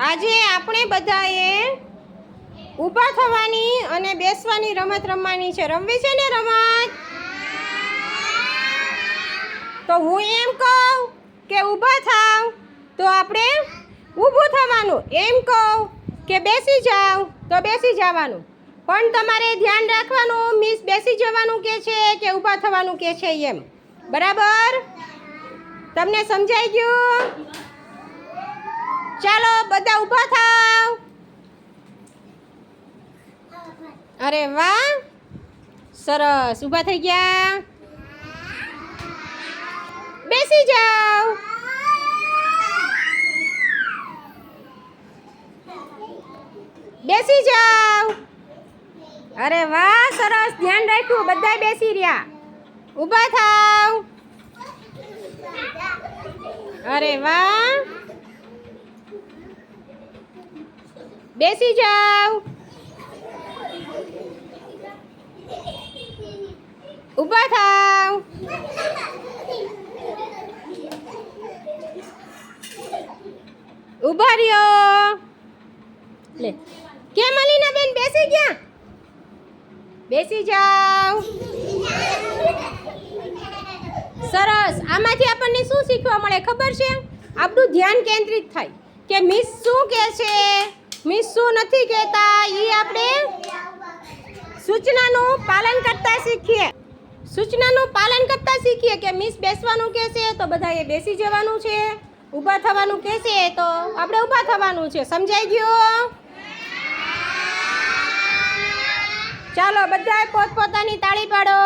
આજે આપણે બધાએ ઊભા થવાની અને બેસવાની રમત રમવાની છે. રમવી છે ને રમત? તો હું એમ કહું કે ઊભા થાવ તો આપણે ઊભું થવાનું, એમ કહું કે બેસી જાવ તો બેસી જવાનું. પણ તમારે ધ્યાન રાખવાનું, મિસ બેસી જવાનું કે છે કે ઊભા થવાનું કે છે એમ. બરાબર? તમને સમજાઈ ગયું? ચાલો બધા ઊભા થાવ. અરે વાહ, સરસ, ઊભા થઈ ગયા. બેસી જાઓ. બેસી જાઓ. અરે વાહ, સરસ, ધ્યાન રાખ્યું, બધા બેસી રહ્યા. ઊભા થાવ. અરે વાહ, બેસી જાઓ. ઊભા થાવ. ઊભા રહ્યો. લે, કેમ અલીના બેન બેસી ગયા? બેસી જાઓ. સરસ. આમાંથી આપણને શું શીખવા મળે ખબર છે? આપણું ધ્યાન કેન્દ્રિત થાય કે મિસ શું કહે છે, મિસ શું નથી કહેતા, એ આપણે સૂચનાનું પાલન કરતા શીખીએ. સૂચનાનું પાલન કરતા શીખીએ કે મિસ બેસવાનું કહેશે તો બધાએ બેસી જવાનું છે, ઊભા થવાનું કહેશે તો આપણે ઊભા થવાનું છે. સમજાઈ ગયું? ચાલો બધાએ પોતપોતાની તાળી પાડો.